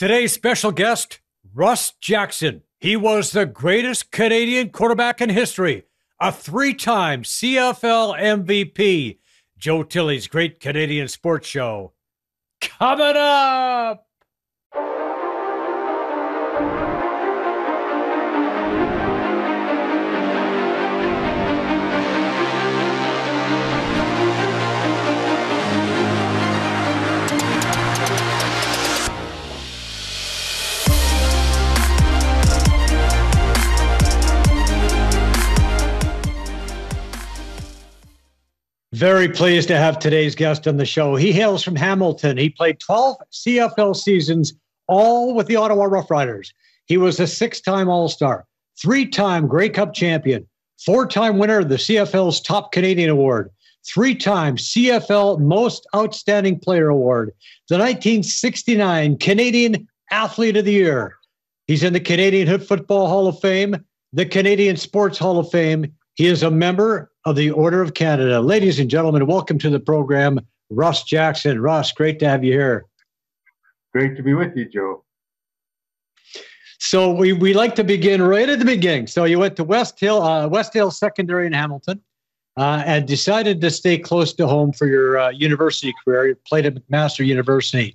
Today's special guest, Russ Jackson. He was the greatest Canadian quarterback in history, a three-time CFL MVP. Joe Tilley's Great Canadian Sports Show. Coming up! Very pleased to have today's guest on the show. He hails from Hamilton. He played 12 CFL seasons, all with the Ottawa Rough Riders. He was a six-time All-Star, three-time Grey Cup champion, four-time winner of the CFL's Top Canadian Award, three-time CFL Most Outstanding Player Award, the 1969 Canadian Athlete of the Year. He's in the Canadian Football Hall of Fame, the Canadian Sports Hall of Fame. He is a member of the Order of Canada. Ladies and gentlemen, welcome to the program, Russ Jackson. Russ, great to have you here. Great to be with you, Joe. So we like to begin right at the beginning. So you went to West Hill Secondary in Hamilton and decided to stay close to home for your university career. You played at McMaster University.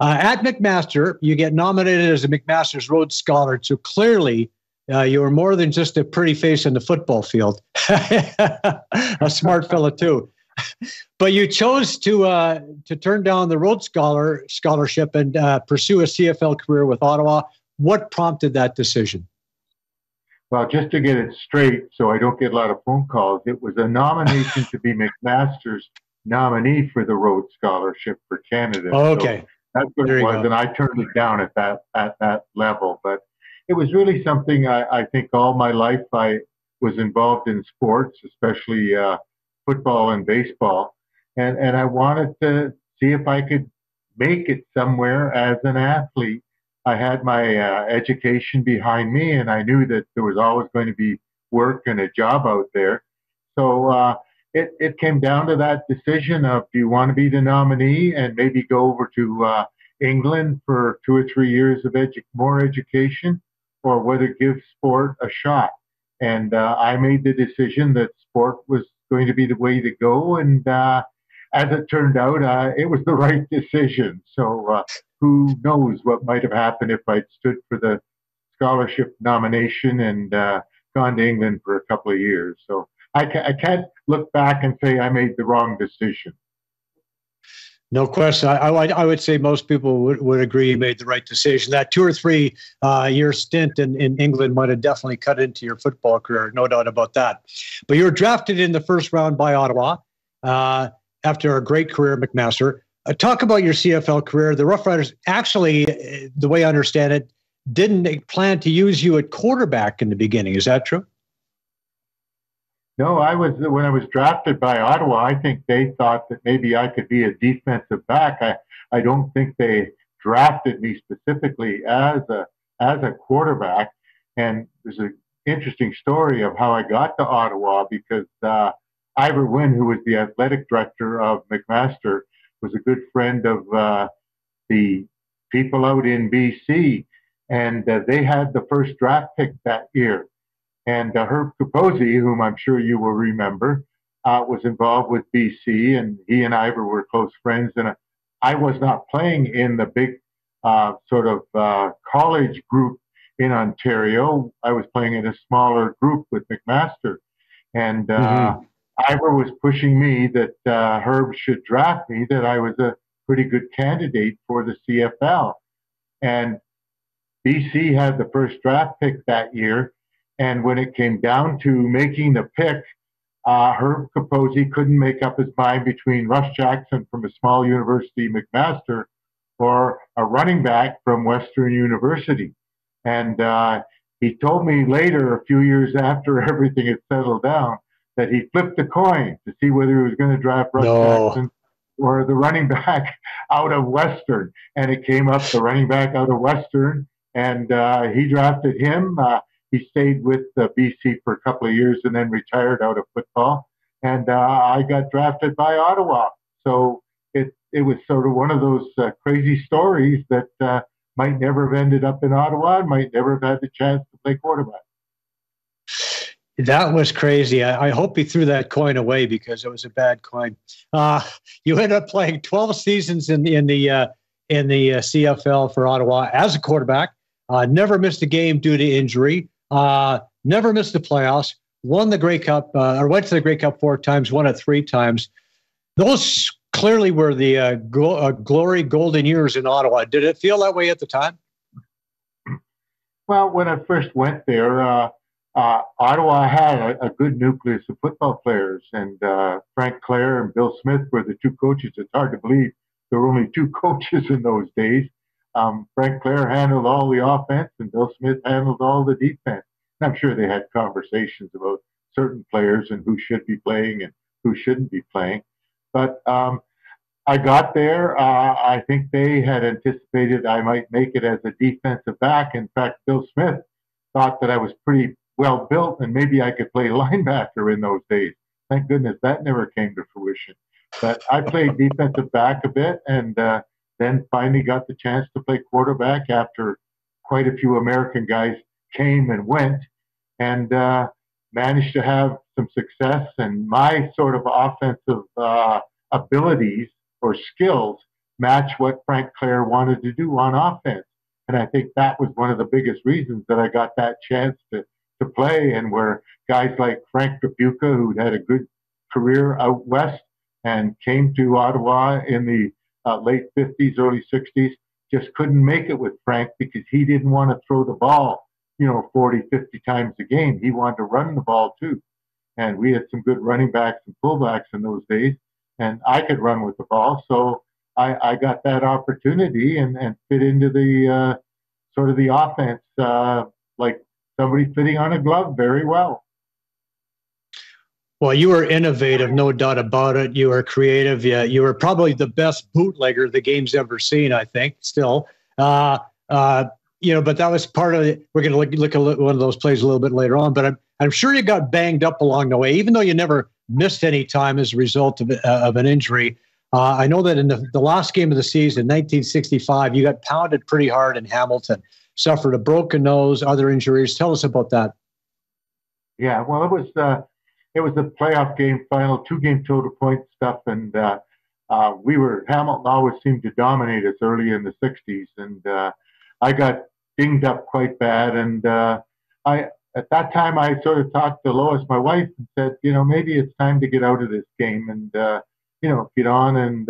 At McMaster, you get nominated as a McMaster's Rhodes Scholar. So clearly, you were more than just a pretty face on the football field. A smart fella, too. But you chose to turn down the Rhodes Scholarship and pursue a CFL career with Ottawa. What prompted that decision? Well, just to get it straight so I don't get a lot of phone calls, it was a nomination to be McMaster's nominee for the Rhodes Scholarship for Canada. Oh, okay. So that's what it was, and I turned it down at that level. But it was really something I think all my life I was involved in sports, especially football and baseball. And I wanted to see if I could make it somewhere as an athlete. I had my education behind me, and I knew that there was always going to be work and a job out there. So it came down to that decision of, do you want to be the nominee and maybe go over to England for 2 or 3 years of more education, or whether give sport a shot. And I made the decision that sport was going to be the way to go. And as it turned out, it was the right decision. So who knows what might have happened if I'd stood for the scholarship nomination and gone to England for a couple of years. So I can't look back and say I made the wrong decision. No question. I would say most people would agree you made the right decision. That 2 or 3 year stint in England might have definitely cut into your football career, no doubt about that. But you were drafted in the first round by Ottawa after a great career at McMaster. Talk about your CFL career. The Rough Riders actually, the way I understand it, didn't plan to use you at quarterback in the beginning. Is that true? No, when I was drafted by Ottawa, I think they thought that maybe I could be a defensive back. I don't think they drafted me specifically as a quarterback. And there's an interesting story of how I got to Ottawa, because Ivor Wynn, who was the athletic director of McMaster, was a good friend of the people out in BC, and they had the first draft pick that year. And Herb Capozzi, whom I'm sure you will remember, was involved with BC, and he and Ivor were close friends. And I was not playing in the big college group in Ontario. I was playing in a smaller group with McMaster. And Ivor was pushing me that Herb should draft me, that I was a pretty good candidate for the CFL. And BC had the first draft pick that year. And when it came down to making the pick, Herb Capozzi couldn't make up his mind between Russ Jackson from a small university, McMaster, or a running back from Western University. And he told me later, a few years after everything had settled down, that he flipped a coin to see whether he was going to draft Russ Jackson or the running back out of Western. And it came up the running back out of Western, and he drafted him. He stayed with BC for a couple of years and then retired out of football. And I got drafted by Ottawa. So it was sort of one of those crazy stories that might never have ended up in Ottawa and might never have had the chance to play quarterback. That was crazy. I hope he threw that coin away because it was a bad coin. You ended up playing 12 seasons in the CFL for Ottawa as a quarterback. Never missed a game due to injury. Never missed the playoffs. Won the Grey Cup, or went to the Grey Cup 4 times. Won it 3 times. Those clearly were the glory golden years in Ottawa. Did it feel that way at the time? Well, when I first went there, Ottawa had a good nucleus of football players, and Frank Clare and Bill Smith were the 2 coaches. It's hard to believe there were only 2 coaches in those days. Frank Clare handled all the offense, and Bill Smith handled all the defense. And I'm sure they had conversations about certain players and who should be playing and who shouldn't be playing. But I got there. I think they had anticipated I might make it as a defensive back. In fact, Bill Smith thought that I was pretty well built and maybe I could play linebacker in those days. Thank goodness that never came to fruition. But I played defensive back a bit, and then finally got the chance to play quarterback after quite a few American guys came and went, and managed to have some success. And my sort of offensive abilities or skills match what Frank Clare wanted to do on offense. And I think that was one of the biggest reasons that I got that chance to play, and where guys like Frank Kapuka, who'd had a good career out west and came to Ottawa in the late 50s, early 60s, just couldn't make it with Frank because he didn't want to throw the ball, 40, 50 times a game. He wanted to run the ball too. And we had some good running backs and fullbacks in those days, and I could run with the ball. So I got that opportunity and fit into the sort of the offense like somebody fitting on a glove very well. Well, you were innovative, no doubt about it. You were creative. Yeah, you were probably the best bootlegger the game's ever seen, I think, still. But that was part of it. We're going to look at one of those plays a little bit later on. But I'm sure you got banged up along the way, even though you never missed any time as a result of an injury. I know that in the last game of the season, 1965, you got pounded pretty hard in Hamilton, suffered a broken nose, other injuries. Tell us about that. Yeah, well, it was a playoff game final, 2-game total point stuff, and Hamilton always seemed to dominate us early in the 60s, and I got dinged up quite bad, and at that time I sort of talked to Lois, my wife, and said, maybe it's time to get out of this game and get on and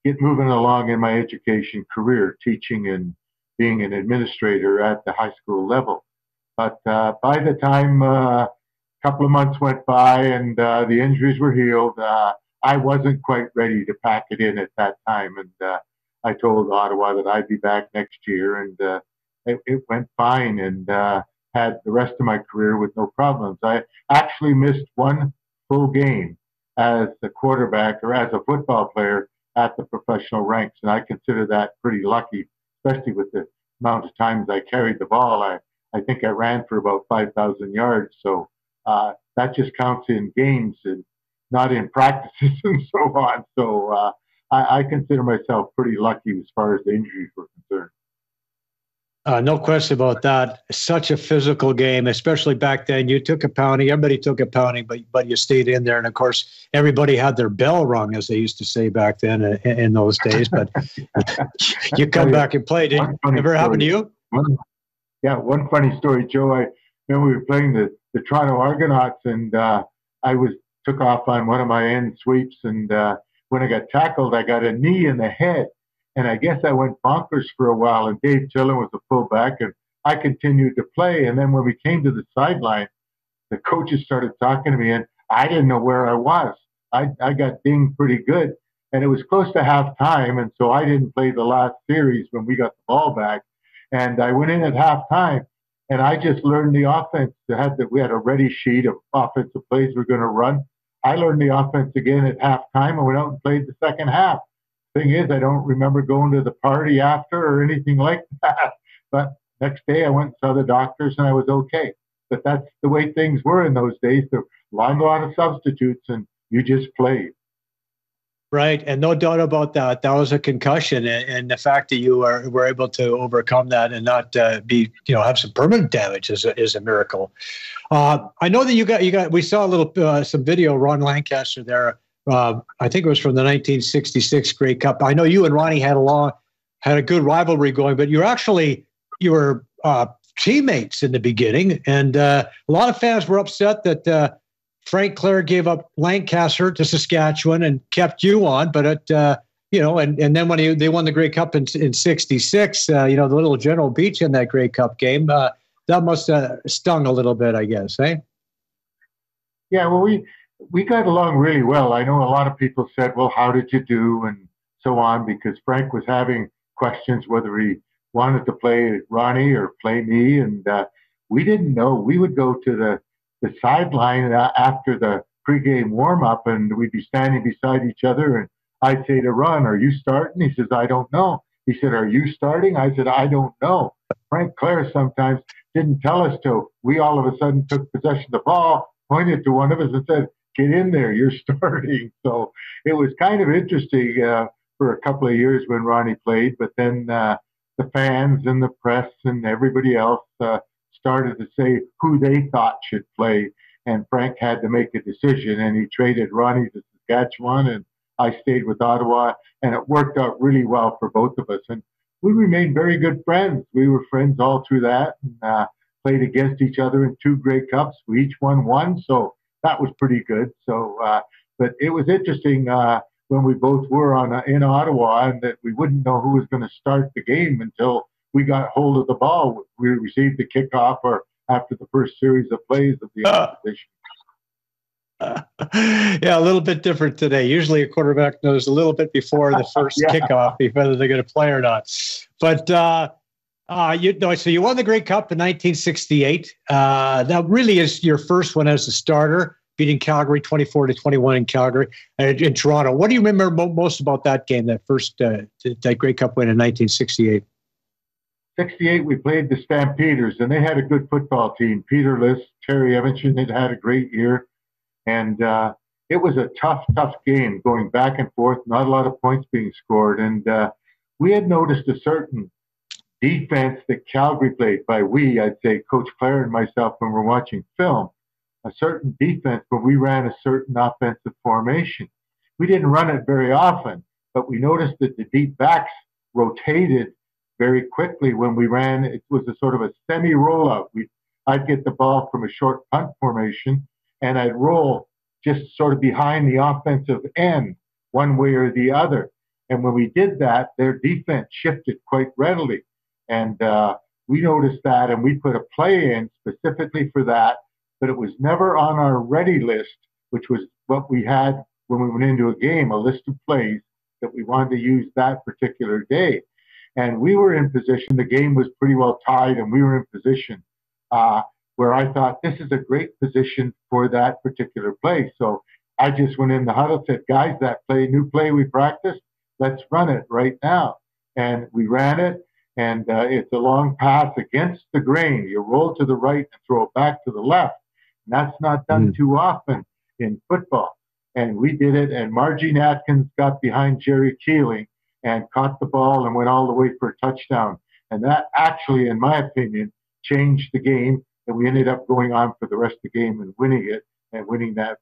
get moving along in my education career, teaching and being an administrator at the high school level. But by the time a couple of months went by and the injuries were healed, I wasn't quite ready to pack it in at that time. And I told Ottawa that I'd be back next year, and it went fine, and had the rest of my career with no problems. I actually missed one full game as a quarterback or as a football player at the professional ranks, and I consider that pretty lucky, especially with the amount of times I carried the ball. I think I ran for about 5,000 yards, so that just counts in games and not in practices and so on. So I consider myself pretty lucky as far as the injuries were concerned. No question about that. Such a physical game, especially back then. You took a pounding. Everybody took a pounding, but you stayed in there. And, of course, everybody had their bell rung, as they used to say back then in those days. But you come back and play. Did it ever happen to you? One funny story, Joe. I remember we were playing the Toronto Argonauts, and I took off on one of my end sweeps. And when I got tackled, I got a knee in the head. And I guess I went bonkers for a while, and Dave Tilley was the fullback, and I continued to play. And then when we came to the sideline, the coaches started talking to me, and I didn't know where I was. I got dinged pretty good, and it was close to halftime, and so I didn't play the last series when we got the ball back. And I went in at halftime, and I just learned the offense. We had a ready sheet of offensive plays we were going to run. I learned the offense again at halftime and went out and played the second half. Thing is, I don't remember going to the party after or anything like that. But next day I went and saw the doctors and I was okay. But that's the way things were in those days. There were a lot of substitutes and you just played. Right, and no doubt about that. That was a concussion, and the fact that you were able to overcome that and not be, have some permanent damage is a miracle. I know that you got. We saw a little some video. Ron Lancaster there. I think it was from the 1966 Grey Cup. I know you and Ronnie had a good rivalry going, but you were teammates in the beginning, and a lot of fans were upset that Frank Clare gave up Lancaster to Saskatchewan and kept you on. But and then when they won the Grey Cup in '66, the little General Beach in that Grey Cup game, that must have stung a little bit, I guess, eh? Yeah, well, we got along really well. I know a lot of people said, well, how did you do? And so on, because Frank was having questions whether he wanted to play Ronnie or play me. And we didn't know. We would go to the sideline after the pregame warm-up, and we'd be standing beside each other, and I'd say to Ron, are you starting? He says, I don't know. He said, are you starting? I said, I don't know. Frank Clare sometimes didn't tell us to. We all of a sudden took possession of the ball, pointed to one of us and said, get in there, you're starting. So it was kind of interesting for a couple of years when Ronnie played, but then the fans and the press and everybody else started to say who they thought should play, and Frank had to make a decision, and he traded Ronnie to Saskatchewan, and I stayed with Ottawa, and it worked out really well for both of us, and we remained very good friends. We were friends all through that, and played against each other in 2 Grey Cups. We each won one, so that was pretty good. So, but it was interesting when we both were in Ottawa, and that we wouldn't know who was going to start the game until we got hold of the ball. We received the kickoff or after the first series of plays of the opposition. Yeah, a little bit different today. Usually a quarterback knows a little bit before the first kickoff whether they're going to play or not. But so you won the Grey Cup in 1968. That really is your first one as a starter, beating Calgary 24-21 in Calgary in Toronto. What do you remember most about that game, that first that Grey Cup win in 1968? 68, we played the Stampeders, and they had a good football team. Peter List, Terry Evanston had a great year. And it was a tough game going back and forth, not a lot of points being scored. And we had noticed a certain defense that Calgary played. By we, I'd say Coach Clare and myself when we're watching film, a certain defense, but we ran a certain offensive formation. We didn't run it very often, but we noticed that the deep backs rotated very quickly when we ran. It was a sort of a semi-rollout. I'd get the ball from a short punt formation, and I'd roll just sort of behind the offensive end, one way or the other. And when we did that, their defense shifted quite readily. And we noticed that, and we put a play in specifically for that, but it was never on our ready list, which was what we had when we went into a game, a list of plays that we wanted to use that particular day. And we were in position. The game was pretty well tied, and we were in position where I thought, this is a great position for that particular play. So I just went in the huddle, said, guys, that new play we practiced, let's run it right now. And we ran it, and it's a long pass against the grain. You roll to the right and throw it back to the left. And that's not done too often in football. And we did it, and Margie Atkins got behind Jerry Keeling and caught the ball and went all the way for a touchdown. And that actually, in my opinion, changed the game. And we ended up going on for the rest of the game and winning it, and winning that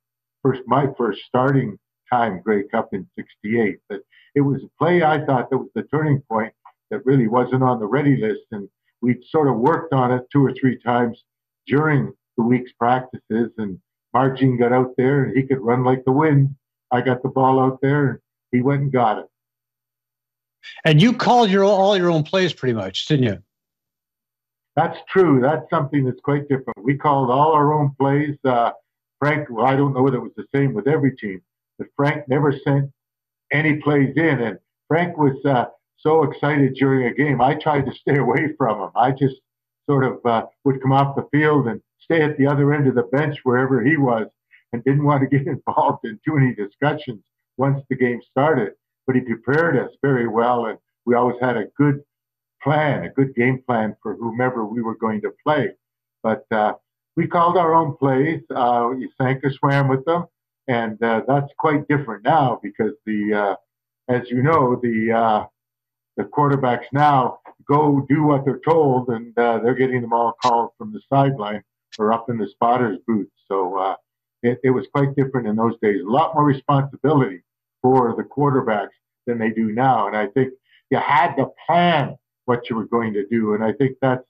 my first starting time Grey Cup in '68. But it was a play I thought that was the turning point that really wasn't on the ready list. And we sort of worked on it 2 or 3 times during the week's practices. And Margin got out there, and he could run like the wind. I got the ball out there, and he went and got it. And you called all your own plays pretty much, didn't you? That's true. That's something that's quite different. We called all our own plays. Frank, well, I don't know whether it was the same with every team, but Frank never sent any plays in. And Frank was so excited during a game, I tried to stay away from him. I just sort of would come off the field and stay at the other end of the bench wherever he was, and didn't want to get involved in too many discussions once the game started. But he prepared us very well, and we always had a good game plan for whomever we were going to play. But we called our own plays. You sank or swam with them. And that's quite different now because as you know, the quarterbacks now go do what they're told, and they're getting them all called from the sideline or up in the spotter's booth. So it was quite different in those days. A lot more responsibility for the quarterbacks than they do now. And I think you had to plan what you were going to do. And I think that's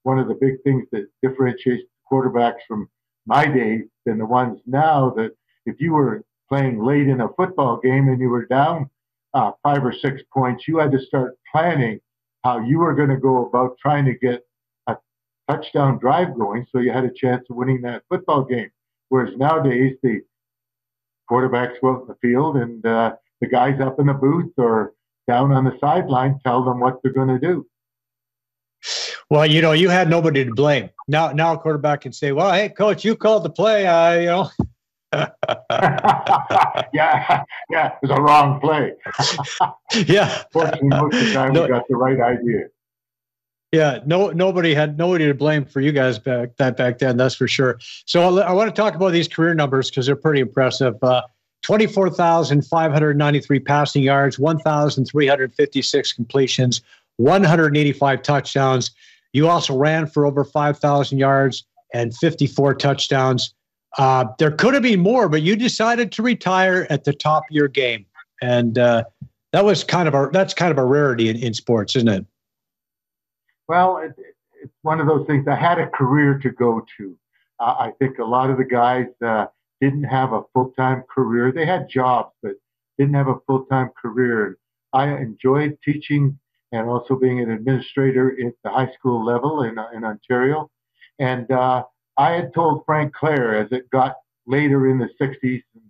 one of the big things that differentiates quarterbacks from my day than the ones now, that if you were playing late in a football game and you were down 5 or 6 points, you had to start planning how you were going to go about trying to get a touchdown drive going so you had a chance of winning that football game. Whereas nowadays, the quarterbacks go out in the field and the guys up in the booth or down on the sideline tell them what they're going to do. Well, you had nobody to blame. Now a quarterback can say, well, hey, coach, you called the play, yeah, it was a wrong play. Yeah. Fortunately, most of the time we got the right idea. Yeah, nobody to blame for you guys back then, that's for sure. So I want to talk about these career numbers because they're pretty impressive. 24,593 passing yards, 1,356 completions, 185 touchdowns. You also ran for over 5,000 yards and 54 touchdowns. There could have been more, but you decided to retire at the top of your game, and that's kind of a rarity in sports, isn't it? Well, it's one of those things. I had a career to go to. I think a lot of the guys didn't have a full-time career. They had jobs, but didn't have a full-time career. I enjoyed teaching and also being an administrator at the high school level in Ontario. And I had told Frank Clare as it got later in the 60s and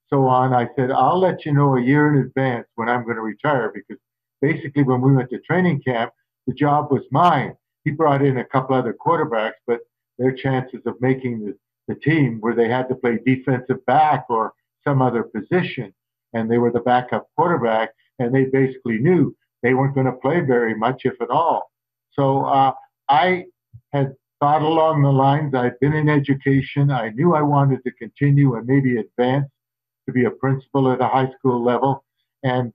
so on, I said, I'll let you know a year in advance when I'm going to retire, because basically when we went to training camp, the job was mine. He brought in a couple other quarterbacks, but their chances of making the team where they had to play defensive back or some other position, and they were the backup quarterback, and they basically knew they weren't going to play very much, if at all. So I had thought along the lines. I'd been in education. I knew I wanted to continue and maybe advance to be a principal at a high school level. And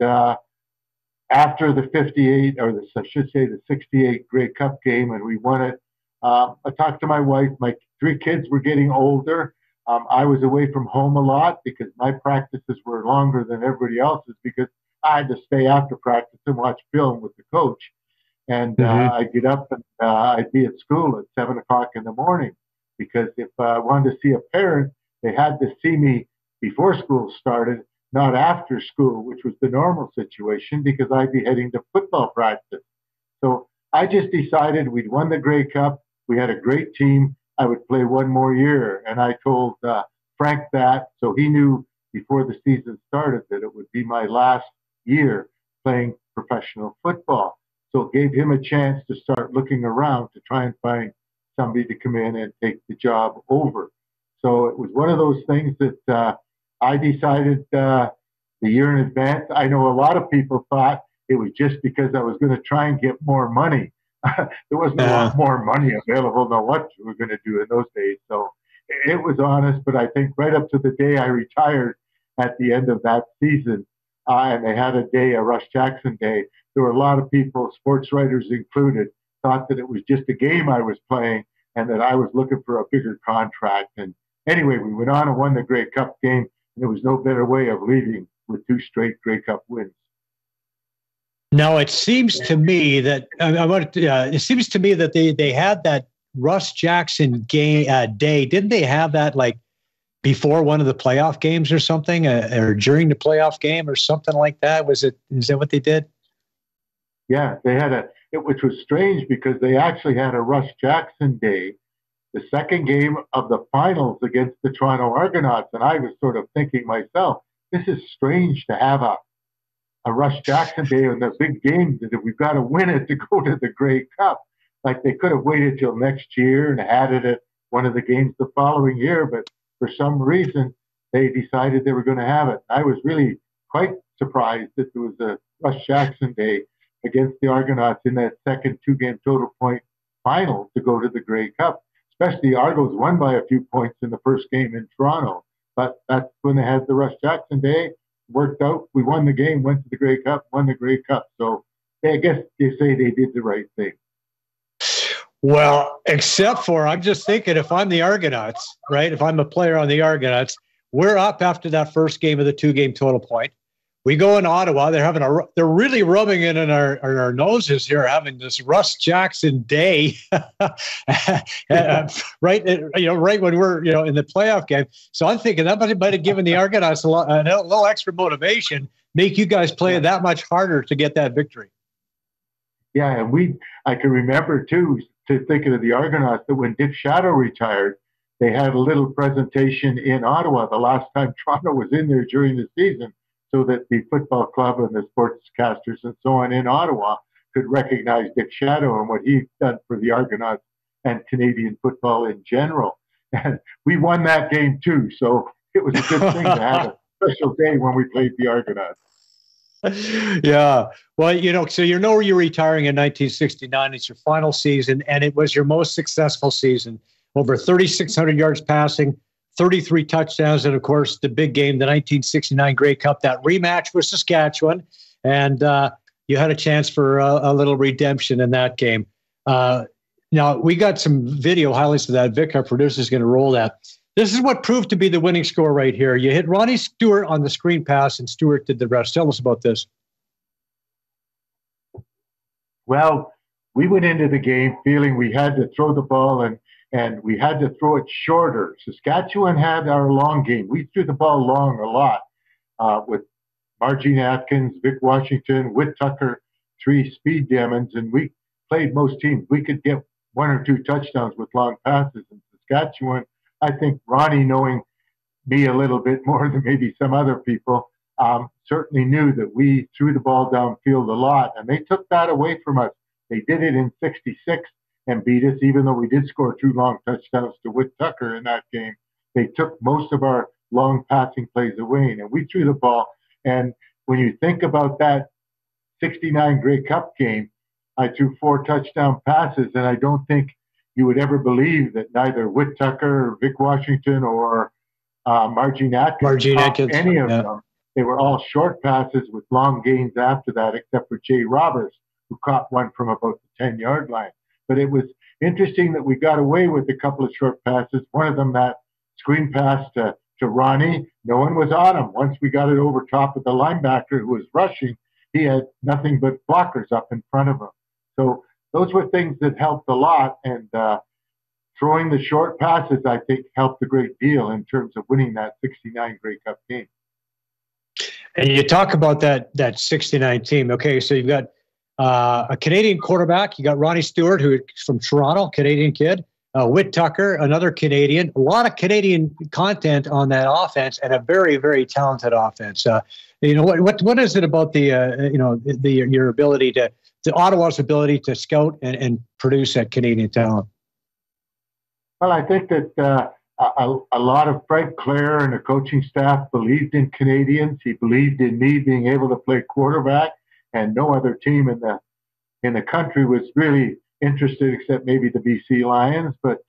after the 58, or I should say the 68 Grey Cup game, and we won it, I talked to my wife. My 3 kids were getting older. I was away from home a lot because my practices were longer than everybody else's, because I had to stay after practice and watch film with the coach. And I'd get up and I'd be at school at 7 o'clock in the morning, because if I wanted to see a parent, they had to see me before school started, not after school, which was the normal situation, because I'd be heading to football practice. So I just decided we'd won the Grey Cup. We had a great team. I would play one more year. And I told Frank that, so he knew before the season started that it would be my last year playing professional football. So it gave him a chance to start looking around to try and find somebody to come in and take the job over. So it was one of those things that I decided the year in advance. I know a lot of people thought it was just because I was going to try and get more money. There wasn't a lot more money available than what we were going to do in those days. So it was honest, but I think right up to the day I retired at the end of that season, and they had a Russ Jackson day, there were a lot of people, sports writers included, thought that it was just a game I was playing and that I was looking for a bigger contract. And anyway, we went on and won the Grey Cup game, and there was no better way of leaving with 2 straight Grey Cup wins. Now, it seems to me that they had that Russ Jackson game day. Didn't they have that like before one of the playoff games or something, or during the playoff game or something like that? Is that what they did? Yeah, they had which was strange because they actually had a Russ Jackson day, the second game of the finals against the Toronto Argonauts. And I was sort of thinking myself, this is strange to have a Russ Jackson day on the big game that we've got to win it to go to the Grey Cup. Like they could have waited till next year and had it at one of the games the following year, but for some reason they decided they were going to have it. I was really quite surprised that there was a Russ Jackson day against the Argonauts in that second 2-game total point final to go to the Grey Cup. Especially Argos won by a few points in the first game in Toronto. But that's when they had the Russ Jackson day. Worked out. We won the game, went to the Grey Cup, won the Grey Cup. So I guess they say they did the right thing. Well, except for, I'm just thinking, if I'm the Argonauts, right? If I'm a player on the Argonauts, we're up after that first game of the 2-game total point. We go in Ottawa. They're really rubbing it in our noses here, having this Russ Jackson day, right? Right when we're in the playoff game. So I'm thinking that might have given the Argonauts a little extra motivation, make you guys play that much harder to get that victory. Yeah, and I can remember too, thinking of the Argonauts, that when Dick Shadow retired, they had a little presentation in Ottawa the last time Toronto was in there during the season, so that the football club and the sportscasters and so on in Ottawa could recognize Dick Shadow and what he'd done for the Argonauts and Canadian football in general. And we won that game too, so it was a good thing to have a special day when we played the Argonauts. Yeah. Well, so you're retiring in 1969. It's your final season, and it was your most successful season. Over 3,600 yards passing, 33 touchdowns, and, of course, the big game, the 1969 Grey Cup, that rematch with Saskatchewan, and you had a chance for a little redemption in that game. Now, we got some video highlights of that. Vic, our producer, is going to roll that. This is what proved to be the winning score right here. You hit Ronnie Stewart on the screen pass, and Stewart did the rest. Tell us about this. Well, we went into the game feeling we had to throw the ball and we had to throw it shorter. Saskatchewan had our long game. We threw the ball long a lot with Margene Atkins, Vic Washington, Whit Tucker, 3 speed demons, and we played most teams. We could get 1 or 2 touchdowns with long passes. In Saskatchewan, I think Ronnie, knowing me a little bit more than maybe some other people, certainly knew that we threw the ball downfield a lot, and they took that away from us. They did it in 66 and beat us, even though we did score 2 long touchdowns to Whit Tucker in that game. They took most of our long passing plays away, and we threw the ball. And when you think about that 69 Grey Cup game, I threw 4 touchdown passes, and I don't think you would ever believe that neither Whit Tucker or Vic Washington or Margene Atkins, any of them. They were all short passes with long gains after that, except for Jay Roberts, who caught one from about the 10-yard line. But it was interesting that we got away with a couple of short passes. One of them, that screen pass to Ronnie, no one was on him. Once we got it over top of the linebacker who was rushing, he had nothing but blockers up in front of him. So those were things that helped a lot, and throwing the short passes, I think, helped a great deal in terms of winning that 69 Grey Cup game. And you talk about that 69 team. Okay, so you've got a Canadian quarterback. You got Ronnie Stewart, who's from Toronto, Canadian kid. Whit Tucker, another Canadian. A lot of Canadian content on that offense, and a very, very talented offense. What is it about your ability to Ottawa's ability to scout and produce that Canadian talent? Well, I think that a lot of Fred Clare and the coaching staff believed in Canadians. He believed in me being able to play quarterback, and no other team in the country was really interested except maybe the BC Lions. But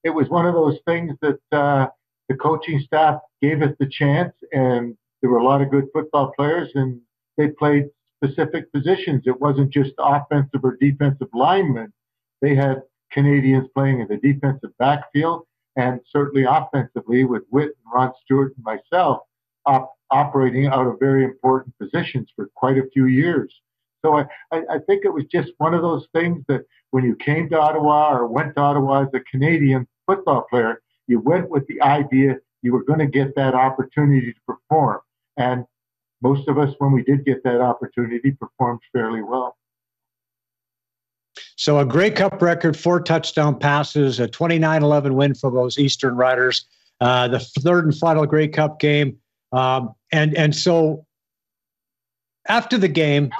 it was one of those things that the coaching staff gave us the chance, and there were a lot of good football players, and they played specific positions. It wasn't just offensive or defensive linemen. They had Canadians playing in the defensive backfield, and certainly offensively with Whit and Ron Stewart and myself operating out of very important positions for quite a few years. So I think it was just one of those things that when you came to Ottawa or went to Ottawa as a Canadian football player, you went with the idea you were going to get that opportunity to perform. And most of us, when we did get that opportunity, performed fairly well. So a Grey Cup record, 4 touchdown passes, a 29-11 win for those Eastern Riders, the third and final Grey Cup game. And so after the game,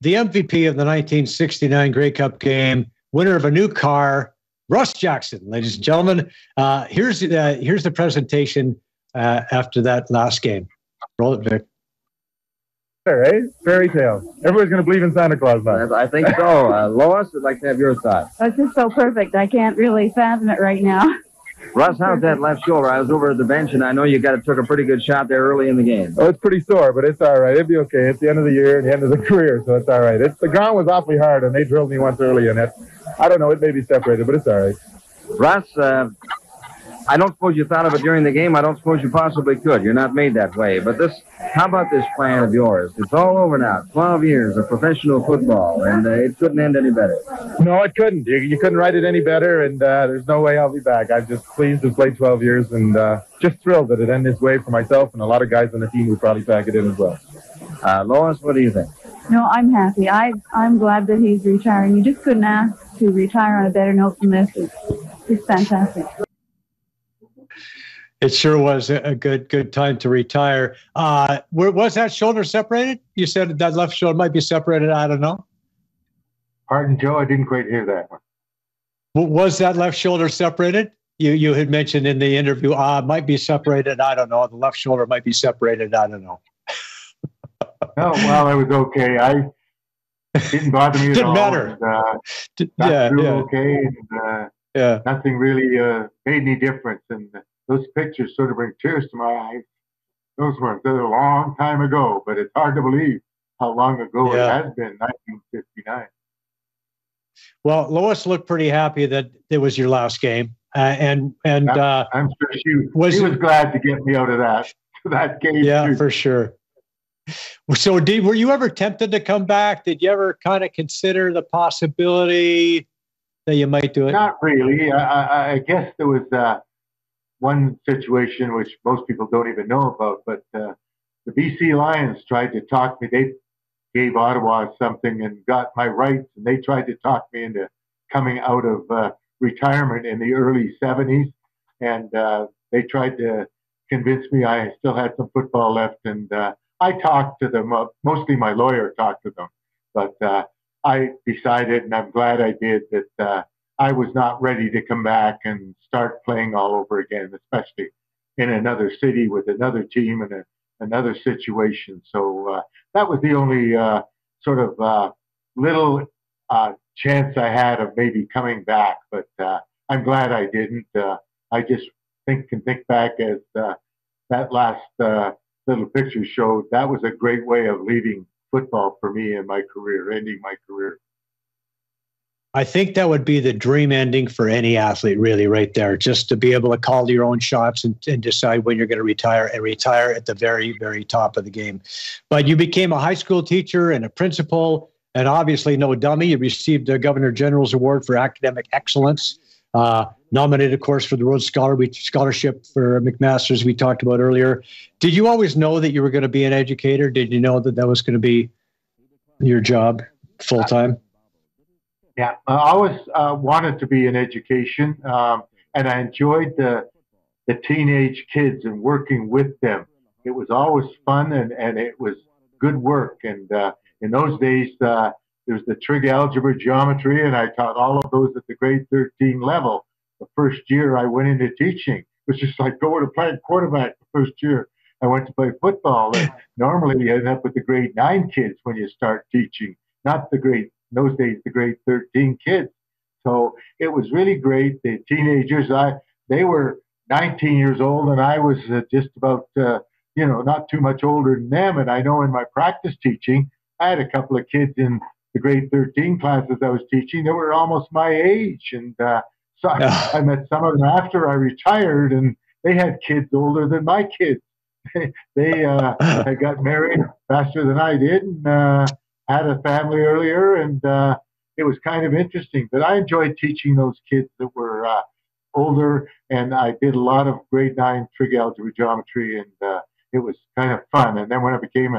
the MVP of the 1969 Grey Cup game, winner of a new car, Russ Jackson, ladies and gentlemen. Here's the presentation after that last game. Roll it, Vic. All right, fairy tale. Everybody's going to believe in Santa Claus now. I think so. Lois, I'd like to have your thoughts. It's just so perfect. I can't really fathom it right now. Russ, how's that left shoulder? I was over at the bench, and I know you took a pretty good shot there early in the game. Oh, it's pretty sore, but it's all right. It'll be okay. It's the end of the year and the end of the career, so it's all right. The ground was awfully hard, and they drilled me once early, and I don't know, it may be separated, but it's all right. Russ, I don't suppose you thought of it during the game. I don't suppose you possibly could. You're not made that way. But how about this plan of yours? It's all over now. 12 years of professional football, and it couldn't end any better. No, it couldn't. You couldn't write it any better, and there's no way I'll be back. I'm just pleased to play 12 years and just thrilled that it ended this way for myself and a lot of guys on the team who probably pack it in as well. Lois, what do you think? No, I'm happy. I'm glad that he's retiring. You just couldn't ask to retire on a better note than this. It's fantastic. It sure was a good time to retire. Was that shoulder separated? You said that left shoulder might be separated. I don't know. Pardon, Joe, I didn't quite hear that one. Was that left shoulder separated? You had mentioned in the interview, might be separated. I don't know. The left shoulder might be separated. I don't know. Oh, well, it was okay. It didn't bother me at all. Didn't matter. Okay. And, nothing really made any difference. And those pictures sort of bring tears to my eyes. Those were a long time ago, but it's hard to believe how long ago it has been, 1959. Well, Lois looked pretty happy that it was your last game. I'm sure she was glad to get me out of that game. Yeah, too. For sure. So were you ever tempted to come back? Did you ever kind of consider the possibility that you might do it? Not really. I guess there was one situation which most people don't even know about, but the BC Lions tried to talk me. They gave Ottawa something and got my rights, and they tried to talk me into coming out of retirement in the early 70s, and they tried to convince me I still had some football left, and I talked to them. Mostly my lawyer talked to them, but I decided, and I'm glad I did, that I was not ready to come back and start playing all over again, especially in another city with another team and another situation. So that was the only sort of little chance I had of maybe coming back, but I'm glad I didn't. I just can think back as that last little picture showed. That was a great way of leaving football for me in my career, ending my career. I think that would be the dream ending for any athlete, really, right there, just to be able to call your own shots and decide when you're going to retire and retire at the very, very top of the game. But you became a high school teacher and a principal, and obviously no dummy. You received the Governor General's Award for Academic Excellence, nominated, of course, for the Rhodes Scholarship for McMaster's we talked about earlier. Did you always know that you were going to be an educator? Did you know that was going to be your job full-time? Yeah, I always wanted to be in education, and I enjoyed the teenage kids and working with them. It was always fun, and it was good work. And in those days, there was the trig algebra, geometry, and I taught all of those at the grade 13 level. The first year I went into teaching, it was just like going to play quarterback the first year. I went to play football, and normally you end up with the grade 9 kids when you start teaching, not in those days, the grade 13 kids. So it was really great. The teenagers, they were 19 years old, and I was just about, not too much older than them. And I know in my practice teaching, I had a couple of kids in the grade 13 classes I was teaching that were almost my age. And so I met some of them after I retired, and they had kids older than my kids. They had got married faster than I did, and had a family earlier, and it was kind of interesting. But I enjoyed teaching those kids that were older, and I did a lot of grade 9 trig algebra geometry, and it was kind of fun. And then when I became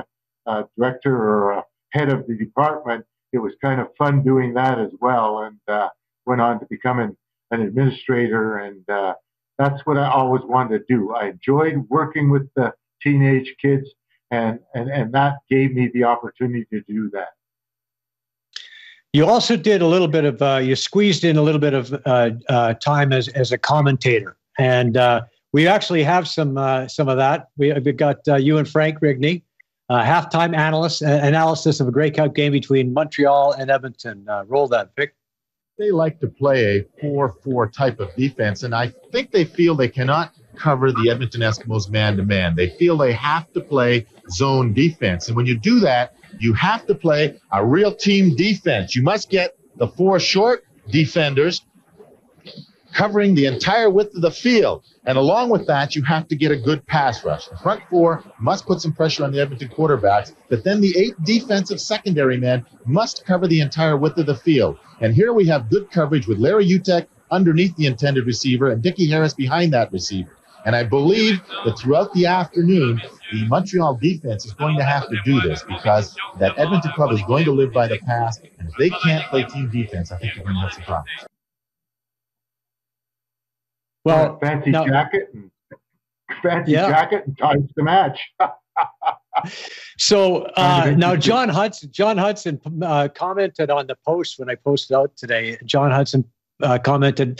a director or a head of the department, it was kind of fun doing that as well, and went on to become an administrator, and that's what I always wanted to do. I enjoyed working with the teenage kids, and that gave me the opportunity to do that. You also did a little bit of, you squeezed in a little bit of time as a commentator. And we actually have some of that. We've got you and Frank Rigney, halftime analysis of a Grey Cup game between Montreal and Edmonton. Roll that, Vic. they like to play a 4-4 type of defense, and I think they feel they cannot cover the Edmonton Eskimos man-to-man. They feel they have to play zone defense, and when you do that, you have to play a real team defense. You must get the 4 short defenders covering the entire width of the field. And along with that, you have to get a good pass rush. The front 4 must put some pressure on the Edmonton quarterbacks, but then the 8 defensive secondary men must cover the entire width of the field. And here we have good coverage with Larry Utek underneath the intended receiver and Dickie Harris behind that receiver. And I believe that throughout the afternoon, the Montreal defense is going to have to do this because that Edmonton club is going to live by the pass. And if they can't play team defense, I think they're going to have some problems. Well, fancy jacket and times to match. So now John Hudson commented on the post when I posted out today. John Hudson commented,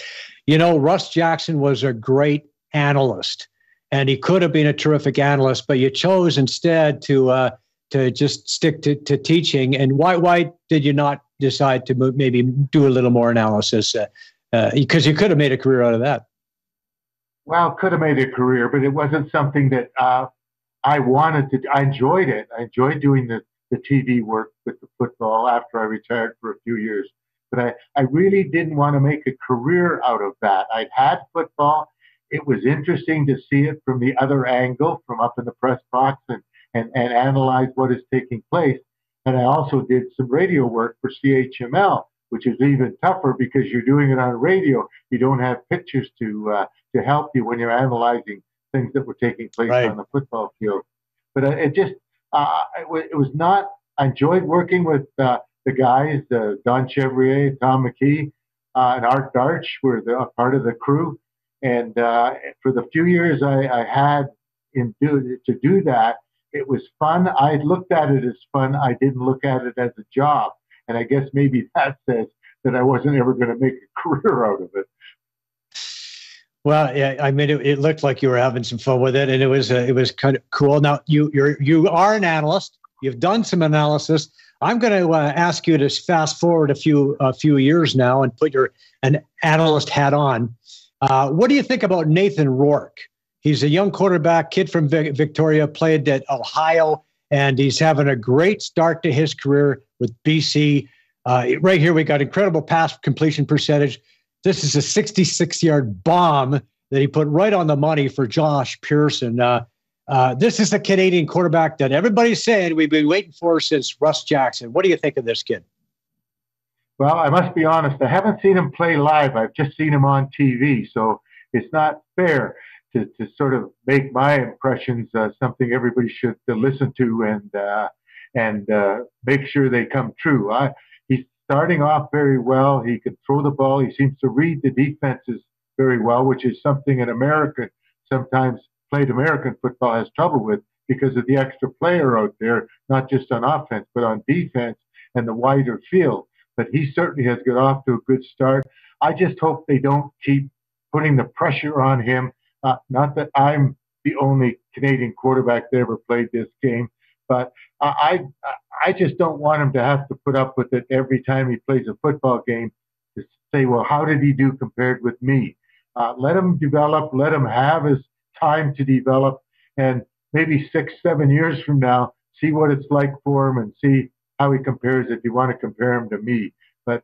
Russ Jackson was a great analyst, and he could have been a terrific analyst, but you chose instead to just stick to teaching. And why did you not decide to maybe do a little more analysis? Because you could have made a career out of that. Well, could have made a career, but it wasn't something that I wanted to do. I enjoyed it. I enjoyed doing the TV work with the football after I retired for a few years. But I really didn't want to make a career out of that. I'd had football. It was interesting to see it from the other angle, from up in the press box and analyze what is taking place. And I also did some radio work for CHML, which is even tougher because you're doing it on radio. You don't have pictures to help you when you're analyzing things that were taking place on the football field. But it was not. I enjoyed working with the guys, Don Chevrier, Tom McKee, and Art Darch were a part of the crew. And for the few years I had to do that, it was fun. I looked at it as fun. I didn't look at it as a job. And I guess maybe that says that I wasn't ever going to make a career out of it. Well, yeah, I mean, it looked like you were having some fun with it, and it was kind of cool. Now, you are an analyst. You've done some analysis. I'm going to ask you to fast forward a few years now and put an analyst hat on. What do you think about Nathan Rourke? He's a young quarterback, kid from Victoria, played at Ohio, and he's having a great start to his career with BC. Right here, we got incredible pass completion percentage. This is a 66-yard bomb that he put right on the money for Josh Pearson. This is the Canadian quarterback that everybody's saying we've been waiting for since Russ Jackson. What do you think of this kid? Well, I must be honest. I haven't seen him play live. I've just seen him on TV. So it's not fair to sort of make my impressions something everybody should listen to and make sure they come true. He's starting off very well. He can throw the ball. He seems to read the defenses very well, which is something an American sometimes played American football has trouble with because of the extra player out there, not just on offense, but on defense and the wider field. But he certainly has got off to a good start. I just hope they don't keep putting the pressure on him. Not that I'm the only Canadian quarterback that ever played this game, but I just don't want him to have to put up with it every time he plays a football game to say, well, how did he do compared with me? Let him develop, let him have his time to develop, and maybe 6-7 years from now, see what it's like for him and see how he compares if you want to compare him to me. But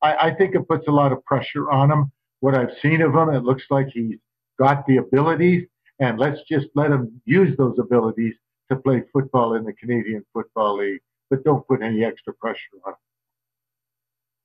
I think it puts a lot of pressure on him. What I've seen of him, it looks like he's got the abilities, and let's just let him use those abilities to play football in the Canadian Football League, but don't put any extra pressure on him.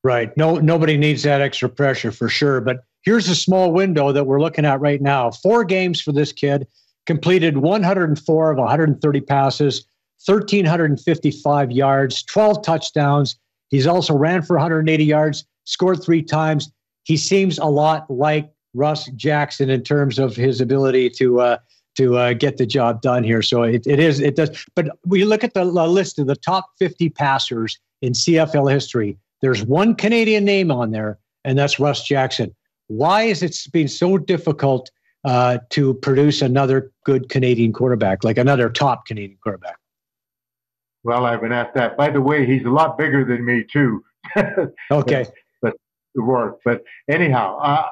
Right. Nobody needs that extra pressure for sure. But here's a small window that we're looking at right now. 4 games for this kid, completed 104 of 130 passes, 1,355 yards, 12 touchdowns. He's also ran for 180 yards, scored 3 times. He seems a lot like Russ Jackson in terms of his ability to get the job done here. So it does. But we look at the list of the top 50 passers in CFL history. There's one Canadian name on there, and that's Russ Jackson. Why is it been so difficult to produce another good Canadian quarterback, like another top Canadian quarterback? Well, I've been at that. By the way, he's a lot bigger than me too. Okay. But Rourke. But anyhow,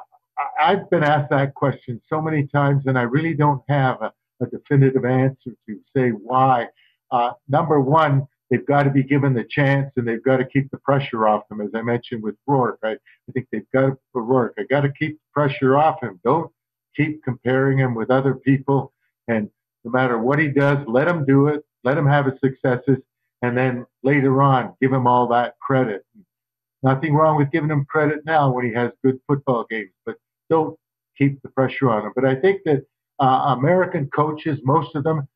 I've been asked that question so many times, and I really don't have a definitive answer to say why. Number one, they've got to be given the chance, and they've got to keep the pressure off them. As I mentioned with Rourke, I think they've got to, for Rourke, I got to keep the pressure off him. Don't keep comparing him with other people. And no matter what he does, let him do it. Let him have his successes. And then later on, give him all that credit. Nothing wrong with giving him credit now when he has good football games, but don't keep the pressure on him. But I think that American coaches, most of them,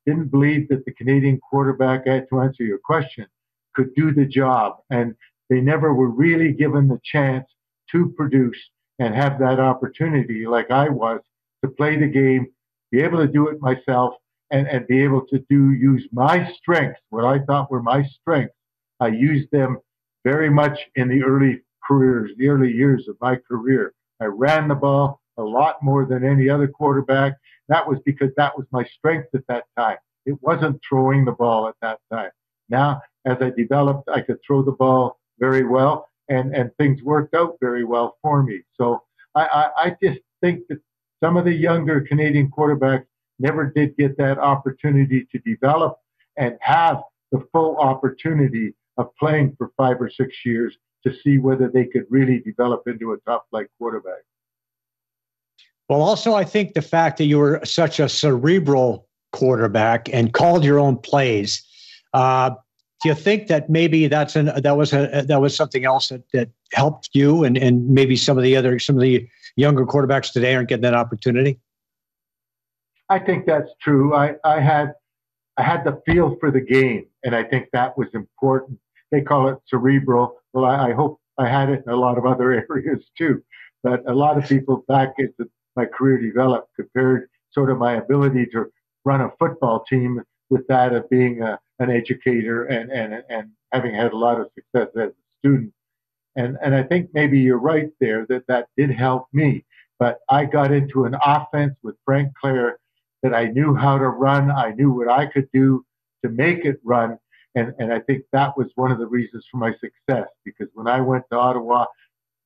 didn't believe that the Canadian quarterback, to answer your question, could do the job. And they never were really given the chance to produce and have that opportunity, like I was, to play the game, be able to do it myself, and be able to use my strengths, what I thought were my strengths. I used them very much in the early years of my career. I ran the ball a lot more than any other quarterback. That was because that was my strength at that time. It wasn't throwing the ball at that time. Now, as I developed, I could throw the ball very well, and things worked out very well for me. So I just think that some of the younger Canadian quarterbacks never did get that opportunity to develop and have the full opportunity of playing for 5 or 6 years to see whether they could really develop into a top-flight quarterback. Well, also, I think the fact that you were such a cerebral quarterback and called your own plays, do you think that maybe that was something else that helped you, and maybe some of the younger quarterbacks today aren't getting that opportunity? I think that's true. I had the feel for the game, and I think that was important. They call it cerebral. Well, I hope I had it in a lot of other areas too. But a lot of people back as my career developed compared sort of my ability to run a football team with that of being an educator and having had a lot of success as a student. And I think maybe you're right there that did help me. But I got into an offense with Frank Clare that I knew how to run. I knew what I could do to make it run. And I think that was one of the reasons for my success, because when I went to Ottawa,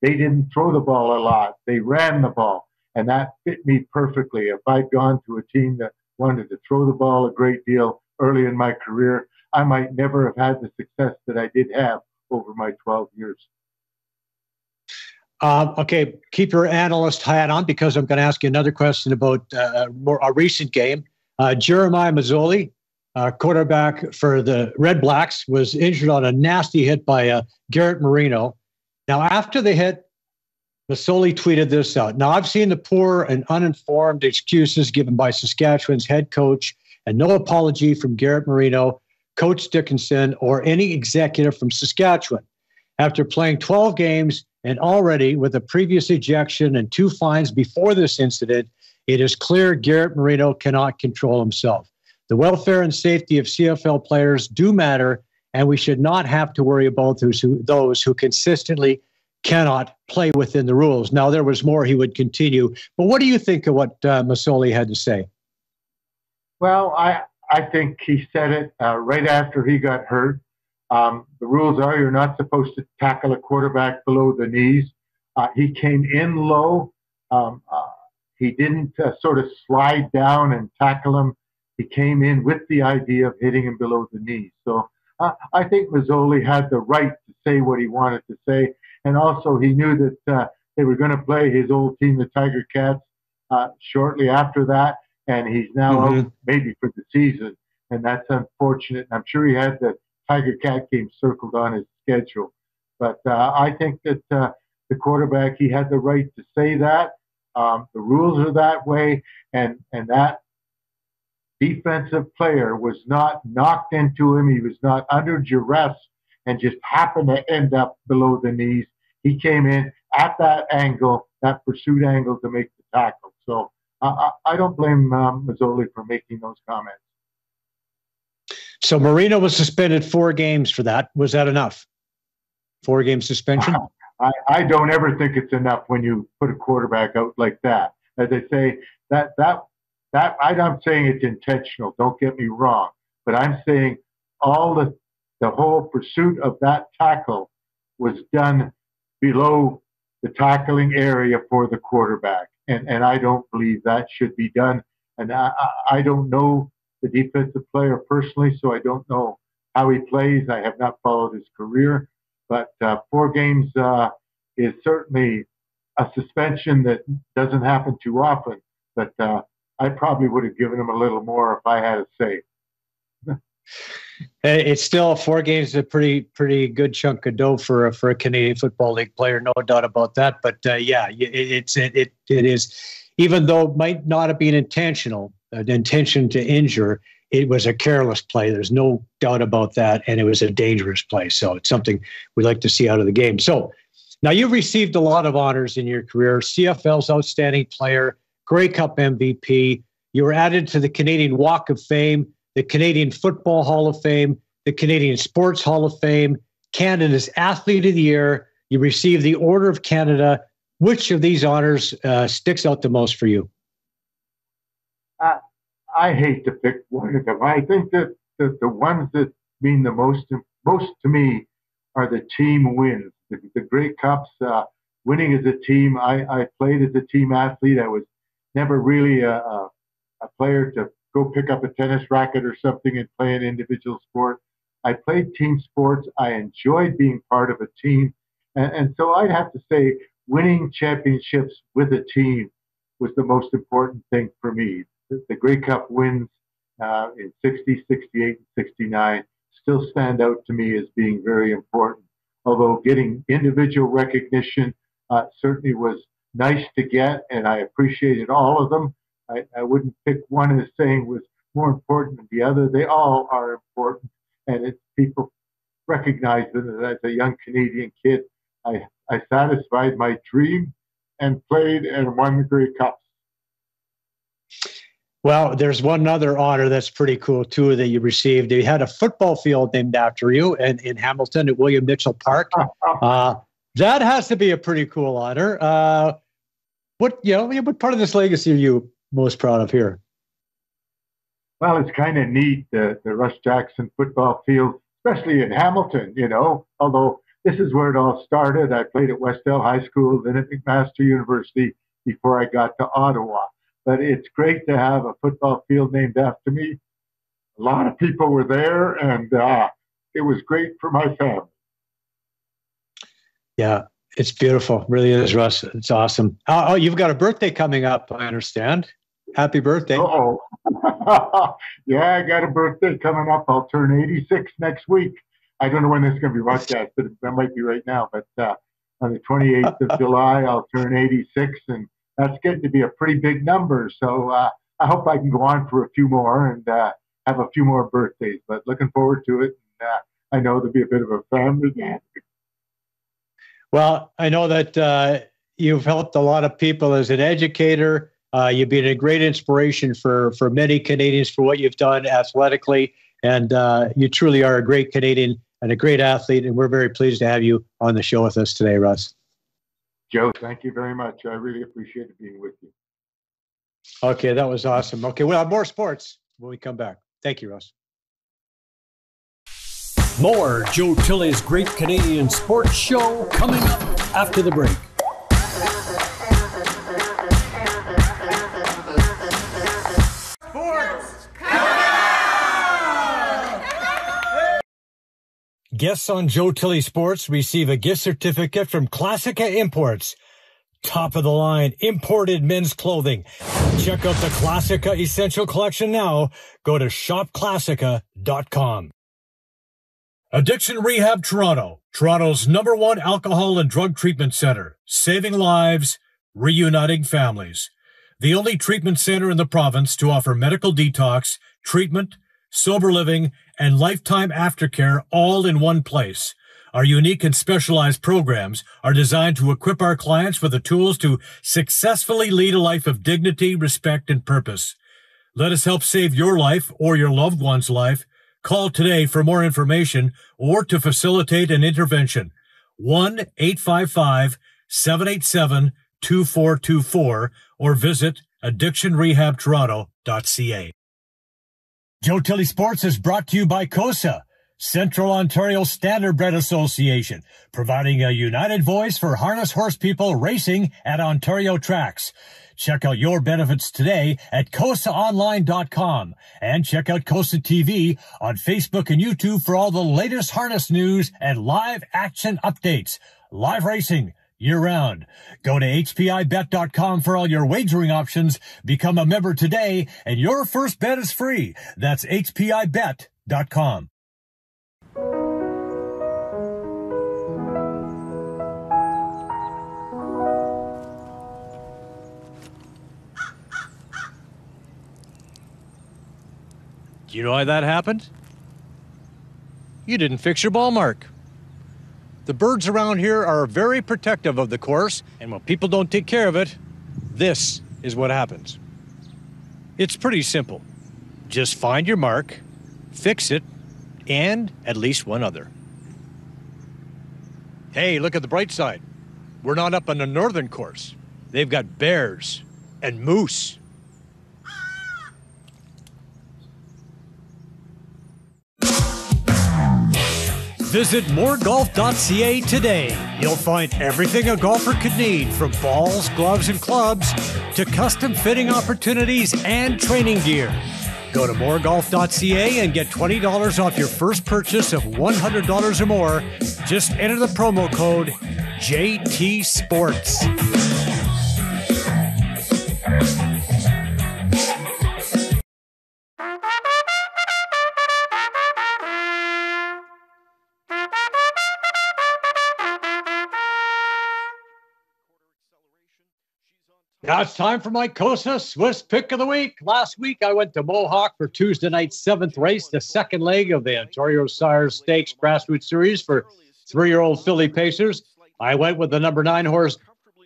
they didn't throw the ball a lot. They ran the ball. And that fit me perfectly. If I'd gone to a team that wanted to throw the ball a great deal early in my career, I might never have had the success that I did have over my 12 years. Okay, keep your analyst hat on, because I'm going to ask you another question about a recent game. Jeremiah Masoli, quarterback for the Red Blacks, was injured on a nasty hit by Garrett Marino. Now, after the hit, Masoli tweeted this out. Now, I've seen the poor and uninformed excuses given by Saskatchewan's head coach, and no apology from Garrett Marino, Coach Dickinson, or any executive from Saskatchewan. After playing 12 games and already with a previous ejection and 2 fines before this incident, it is clear Garrett Marino cannot control himself. The welfare and safety of CFL players do matter, and we should not have to worry about those who consistently cannot play within the rules. Now, there was more he would continue, but what do you think of what Masoli had to say? Well, I think he said it right after he got hurt. The rules are you're not supposed to tackle a quarterback below the knees. He came in low. He didn't sort of slide down and tackle him. He came in with the idea of hitting him below the knees. So I think Masoli had the right to say what he wanted to say. And also he knew that they were going to play his old team, the Tiger Cats, shortly after that. And he's now out maybe for the season. And that's unfortunate. I'm sure he had the Tiger Cat game circled on his schedule. But I think that the quarterback, he had the right to say that. The rules are that way. And that defensive player was not knocked into him. He was not under duress and just happened to end up below the knees. He came in at that angle, that pursuit angle, to make the tackle. So I don't blame Masoli for making those comments. So Marino was suspended 4 games for that. Was that enough? 4-game suspension? I don't ever think it's enough when you put a quarterback out like that. As I say, that I'm not saying it's intentional. Don't get me wrong, but I'm saying all the whole pursuit of that tackle was done below the tackling area for the quarterback. And I don't believe that should be done. And I don't know the defensive player personally, so I don't know how he plays. I have not followed his career. But 4 games is certainly a suspension that doesn't happen too often. But I probably would have given him a little more if I had a say. It's still 4 games, is a pretty good chunk of dough for a Canadian Football League player, no doubt about that. But yeah, it is, even though it might not have been intentional, an intention to injure, it was a careless play. There's no doubt about that, and it was a dangerous play. So it's something we like to see out of the game. So now you've received a lot of honors in your career: CFL's Outstanding Player, Grey Cup MVP. You were added to the Canadian Walk of Fame, the Canadian Football Hall of Fame, the Canadian Sports Hall of Fame, Canada's Athlete of the Year. You received the Order of Canada. Which of these honors sticks out the most for you? I hate to pick one of them. I think that the ones that mean the most to me are the team wins, the Grey Cups, winning as a team. I played as a team athlete. I was never really a player to go pick up a tennis racket or something and play an individual sport. I played team sports. I enjoyed being part of a team. And so I'd have to say winning championships with a team was the most important thing for me. The Grey Cup wins in 60, 68, and 69 still stand out to me as being very important. Although getting individual recognition certainly was nice to get, and I appreciated all of them. I wouldn't pick one as saying was more important than the other. They all are important, and people recognize that as a young Canadian kid, I satisfied my dream and played and won the Grey Cups. Well, there's one other honor that's pretty cool, too, that you received. You had a football field named after you in Hamilton at William Mitchell Park. That has to be a pretty cool honor. What part of this legacy are you most proud of here? Well, it's kind of neat, the Russ Jackson football field, especially in Hamilton, although this is where it all started. I played at Westdale High School, then at McMaster University before I got to Ottawa. But it's great to have a football field named after me. A lot of people were there, and it was great for my family. Yeah, it's beautiful. It really is, Russ. It's awesome. Oh, you've got a birthday coming up, I understand. Happy birthday. Uh-oh. Yeah, I got a birthday coming up. I'll turn 86 next week. I don't know when this is going to be broadcast, but that might be right now. But on the 28th of July, I'll turn 86, and that's getting to be a pretty big number. So I hope I can go on for a few more and have a few more birthdays. But looking forward to it. And, I know there'll be a bit of a family gathering. Well, I know that you've helped a lot of people as an educator. You've been a great inspiration for many Canadians for what you've done athletically. And you truly are a great Canadian and a great athlete. And we're very pleased to have you on the show with us today, Russ. Joe, thank you very much. I really appreciated being with you. Okay, that was awesome. Okay, we'll have more sports when we come back. Thank you, Russ. More Joe Tilley's Great Canadian Sports Show coming up after the break. Guests on Joe Tilley Sports receive a gift certificate from Classica Imports. Top of the line imported men's clothing. Check out the Classica Essential Collection now. Go to shopclassica.com. Addiction Rehab Toronto, Toronto's #1 alcohol and drug treatment center, saving lives, reuniting families. The only treatment center in the province to offer medical detox, treatment, sober living, and lifetime aftercare all in one place. Our unique and specialized programs are designed to equip our clients with the tools to successfully lead a life of dignity, respect, and purpose. Let us help save your life or your loved one's life. Call today for more information or to facilitate an intervention. 1-855-787-2424 or visit addictionrehabtoronto.ca. Joe Tilley Sports is brought to you by COSA. Central Ontario Standardbred Association, providing a united voice for harness horse people racing at Ontario tracks. Check out your benefits today at COSAOnline.com and check out COSA TV on Facebook and YouTube for all the latest harness news and live action updates. Live racing year-round. Go to HPIBet.com for all your wagering options. Become a member today, and your first bet is free. That's HPIBet.com. Do you know why that happened? You didn't fix your ball mark. The birds around here are very protective of the course, and when people don't take care of it, this is what happens. It's pretty simple. Just find your mark, fix it, and at least one other. Hey, look at the bright side. We're not up on the northern course. They've got bears and moose. Visit moregolf.ca today. You'll find everything a golfer could need, from balls, gloves, and clubs to custom fitting opportunities and training gear. Go to moregolf.ca and get $20 off your first purchase of $100 or more. Just enter the promo code JTSports. Now it's time for my COSA Swiss Pick of the Week. Last week, I went to Mohawk for Tuesday night's 7th race, the second leg of the Ontario Sires Stakes Grassroots Series for 3-year-old filly pacers. I went with the number 9 horse,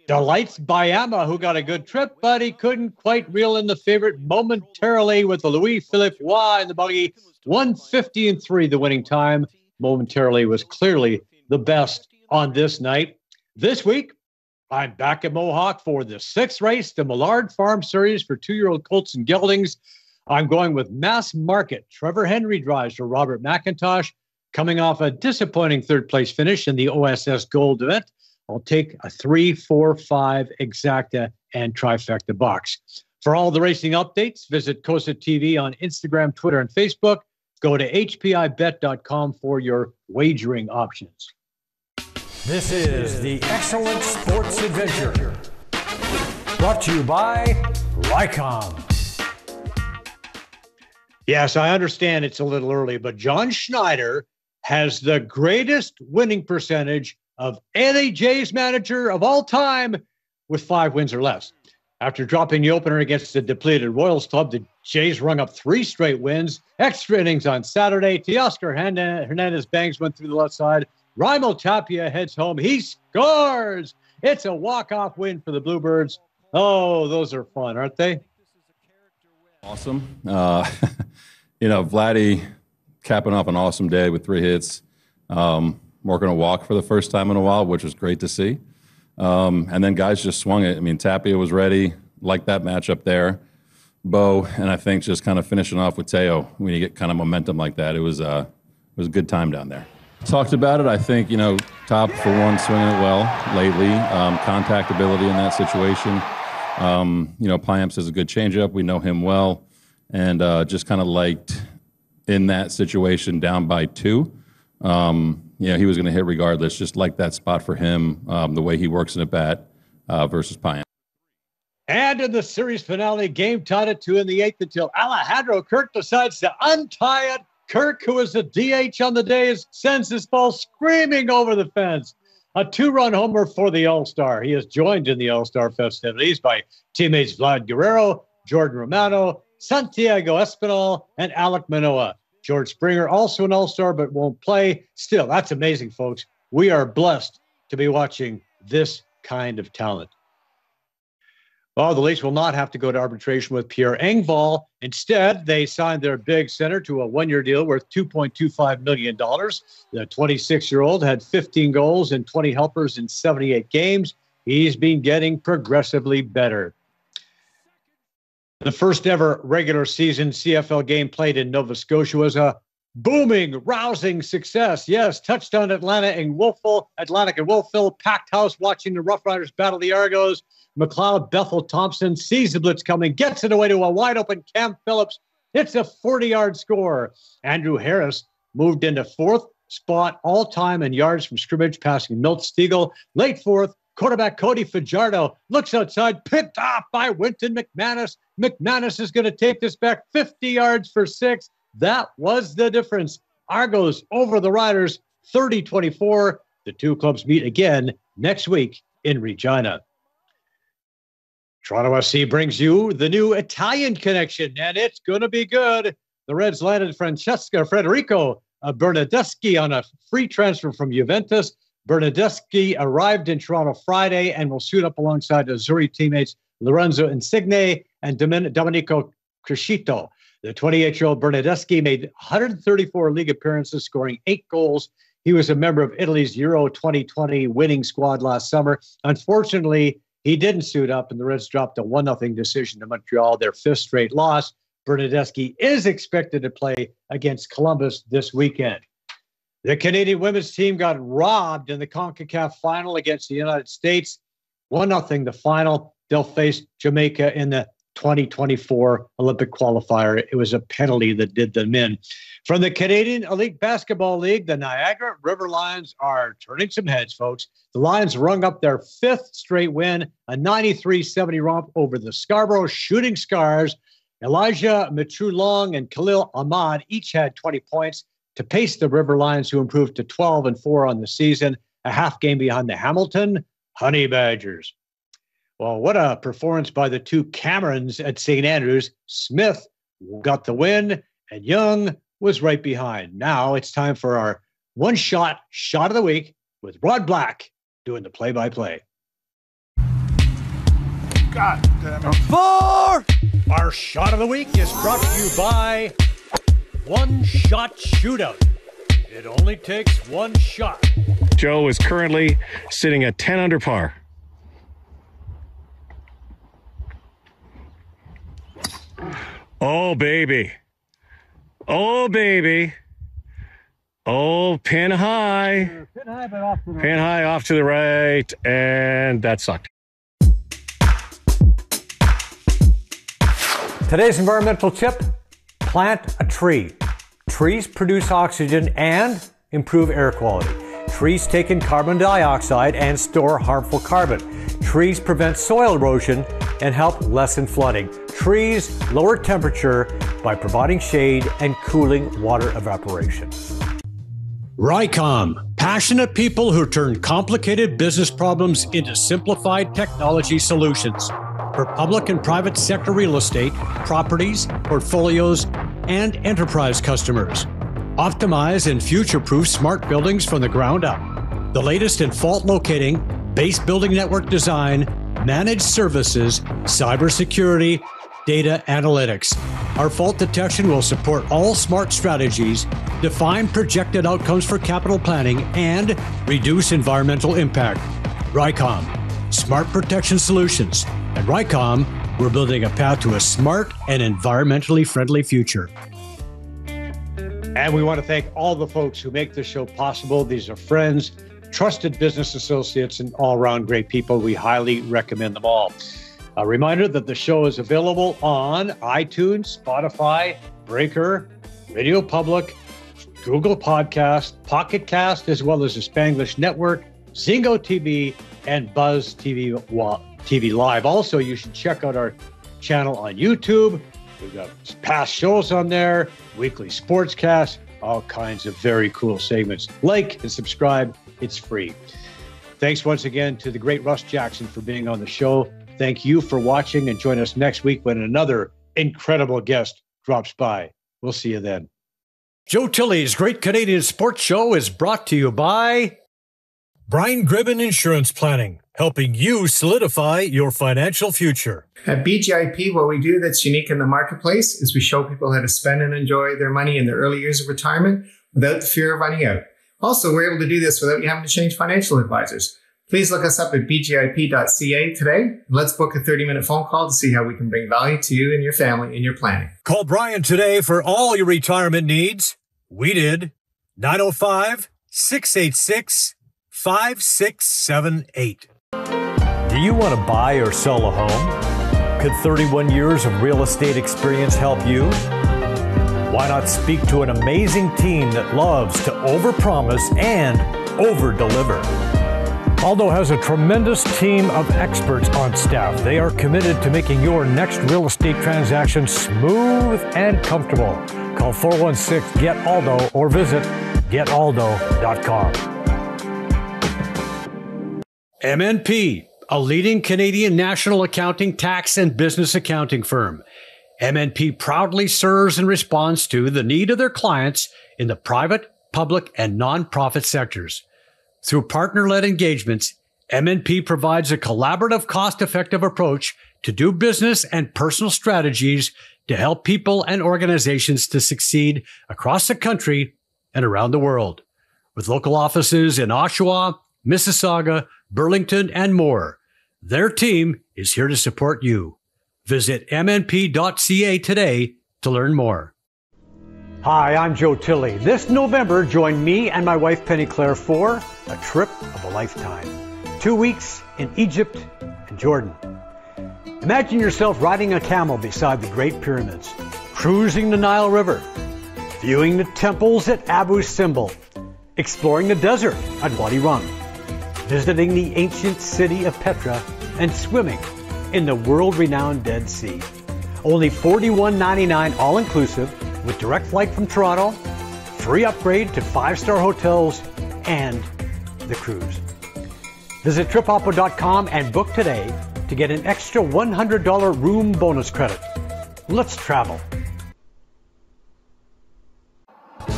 Delights Bayama, who got a good trip, but he couldn't quite reel in the favorite Momentarily with the Louis-Philippe Roy in the buggy. 1:50-3, the winning time. Momentarily was clearly the best on this night. This week, I'm back at Mohawk for the 6th race, the Millard Farm Series for 2-year-old colts and geldings. I'm going with Mass Market. Trevor Henry drives for Robert McIntosh, coming off a disappointing third-place finish in the OSS Gold event. I'll take a 3, 4, 5 exacta and trifecta box. For all the racing updates, visit COSA TV on Instagram, Twitter, and Facebook. Go to hpibet.com for your wagering options. This is the Excellent Sports Adventure, brought to you by Lycom. Yes, I understand it's a little early, but John Schneider has the greatest winning percentage of any Jays manager of all time with 5 wins or less. After dropping the opener against the depleted Royals club, the Jays rung up 3 straight wins, extra innings on Saturday. Teoscar Hernandez bangs one through the left side. Raimel Tapia heads home. He scores. It's a walk-off win for the Bluebirds. Oh, those are fun, aren't they? Awesome. Vladdy capping off an awesome day with 3 hits. Working a walk for the first time in a while, which was great to see. And then guys just swung it. I mean, Tapia was ready, like that matchup there. Bo, and I think just kind of finishing off with Teo when you get kind of momentum like that. It was a good time down there. Talked about it. I think, Top, for one, swinging it well lately. Contact ability in that situation. Piamps has a good changeup. We know him well. And just kind of liked in that situation down by 2. He was going to hit regardless. Just like that spot for him, the way he works in a bat versus Piamps. And in the series finale, game tied at 2 in the 8th until Alejandro Kirk decides to untie it. Kirk, who is the DH on the day, sends his ball screaming over the fence. A 2-run homer for the All-Star. He is joined in the All-Star festivities by teammates Vlad Guerrero, Jordan Romano, Santiago Espinal, and Alek Manoah. George Springer, also an All-Star, but won't play. Still, that's amazing, folks. We are blessed to be watching this kind of talent. Well, the Leafs will not have to go to arbitration with Pierre Engvall. Instead, they signed their big center to a 1-year deal worth $2.25 million. The 26-year-old had 15 goals and 20 helpers in 78 games. He's been getting progressively better. The first ever regular season CFL game played in Nova Scotia was a Booming, rousing success. Yes, touchdown Atlantic and Wolfville, packed house watching the Rough Riders battle the Argos. McLeod Bethel Thompson sees the blitz coming, gets it away to a wide open Cam Phillips. It's a 40-yard score. Andrew Harris moved into fourth spot all-time in yards from scrimmage, passing Milt Stiegel. Late fourth, quarterback Cody Fajardo looks outside, picked off by Winton McManus. McManus is going to take this back 50 yards for 6. That was the difference. Argos over the Riders, 30-24. The two clubs meet again next week in Regina. Toronto FC brings you the new Italian connection, and it's going to be good. The Reds landed Federico Bernardeschi on a free transfer from Juventus. Bernardeschi arrived in Toronto Friday and will suit up alongside Azzurri teammates Lorenzo Insigne and Domenico Crescito. The 28-year-old Bernardeschi made 134 league appearances, scoring 8 goals. He was a member of Italy's Euro 2020 winning squad last summer. Unfortunately, he didn't suit up, and the Reds dropped a 1-0 decision to Montreal, their 5th straight loss. Bernardeschi is expected to play against Columbus this weekend. The Canadian women's team got robbed in the CONCACAF final against the United States. 1-0 the final. They'll face Jamaica in the 2024 Olympic qualifier. It was a penalty that did them in. From the Canadian Elite Basketball League, the Niagara River Lions are turning some heads, folks. The Lions rung up their 5th straight win, a 93-70 romp over the Scarborough Shooting Stars. Elijah Mitrulong and Khalil Ahmad each had 20 points to pace the River Lions, who improved to 12-4 on the season, a half game behind the Hamilton Honey Badgers. Well, what a performance by the two Camerons at St. Andrews. Smith got the win, and Young was right behind. Now it's time for our one-shot shot of the week with Rod Black doing the play-by-play. God damn it. Our shot of the week is brought to you by One Shot Shootout. It only takes one shot. Joe is currently sitting at 10 under par. Oh, baby. Oh, baby. Oh, pin high. Pin high, but off to the right. Pin high off to the right, and that sucked. Today's environmental tip, plant a tree. Trees produce oxygen and improve air quality. Trees take in carbon dioxide and store harmful carbon. Trees prevent soil erosion and help lessen flooding. Trees lower temperature by providing shade and cooling water evaporation. Rycom, passionate people who turn complicated business problems into simplified technology solutions for public and private sector real estate, properties, portfolios, and enterprise customers. Optimize and future-proof smart buildings from the ground up. The latest in fault locating, base building network design, managed services, cybersecurity, data analytics. Our fault detection will support all smart strategies, define projected outcomes for capital planning, and reduce environmental impact. Rycom, smart protection solutions. At Rycom, we're building a path to a smart and environmentally friendly future. And we want to thank all the folks who make this show possible. These are friends, trusted business associates, and all-around great people. We highly recommend them all. A reminder that the show is available on iTunes, Spotify, Breaker, Radio Public, Google Podcast, Pocket Cast, as well as the Spanglish Network, Zingo TV, and Buzz TV Live. Also, you should check out our channel on YouTube. We've got past shows on there, weekly sportscasts, all kinds of very cool segments. Like and subscribe. It's free. Thanks once again to the great Russ Jackson for being on the show. Thank you for watching, and join us next week when another incredible guest drops by. We'll see you then. Joe Tilley's Great Canadian Sports Show is brought to you by Brian Gribben Insurance Planning, helping you solidify your financial future. At BGIP, what we do that's unique in the marketplace is we show people how to spend and enjoy their money in the early years of retirement without the fear of running out. Also, we're able to do this without you having to change financial advisors. Please look us up at bgip.ca today. Let's book a 30-minute phone call to see how we can bring value to you and your family in your planning. Call Brian today for all your retirement needs. We did. 905-686-5678. Do you want to buy or sell a home? Could 31 years of real estate experience help you? Why not speak to an amazing team that loves to overpromise and overdeliver? Aldo has a tremendous team of experts on staff. They are committed to making your next real estate transaction smooth and comfortable. Call 416-GET-ALDO or visit getaldo.com. MNP, a leading Canadian national accounting, tax, and business accounting firm. MNP proudly serves and responds to the need of their clients in the private, public, and nonprofit sectors. Through partner-led engagements, MNP provides a collaborative, cost-effective approach to do business and personal strategies to help people and organizations to succeed across the country and around the world. With local offices in Oshawa, Mississauga, Burlington, and more, their team is here to support you. Visit mnp.ca today to learn more. Hi, I'm Joe Tilley. This November, join me and my wife Penny Claire for a trip of a lifetime. 2 weeks in Egypt and Jordan. Imagine yourself riding a camel beside the Great Pyramids, cruising the Nile River, viewing the temples at Abu Simbel, exploring the desert at Wadi Rum, visiting the ancient city of Petra, and swimming in the world-renowned Dead Sea. Only $41.99 all-inclusive with direct flight from Toronto, free upgrade to 5-star hotels, and the cruise. Visit tripoppo.com and book today to get an extra $100 room bonus credit. Let's travel.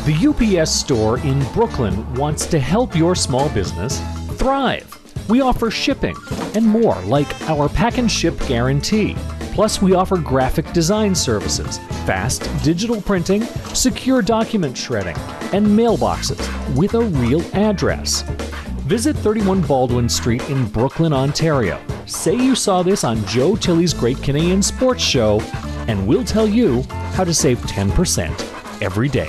The UPS store in Brooklyn wants to help your small business thrive. We offer shipping and more, like our pack and ship guarantee. Plus, we offer graphic design services, fast digital printing, secure document shredding, and mailboxes with a real address. Visit 31 Baldwin Street in Brooklyn, Ontario. Say you saw this on Joe Tilley's Great Canadian Sports Show, and we'll tell you how to save 10% every day.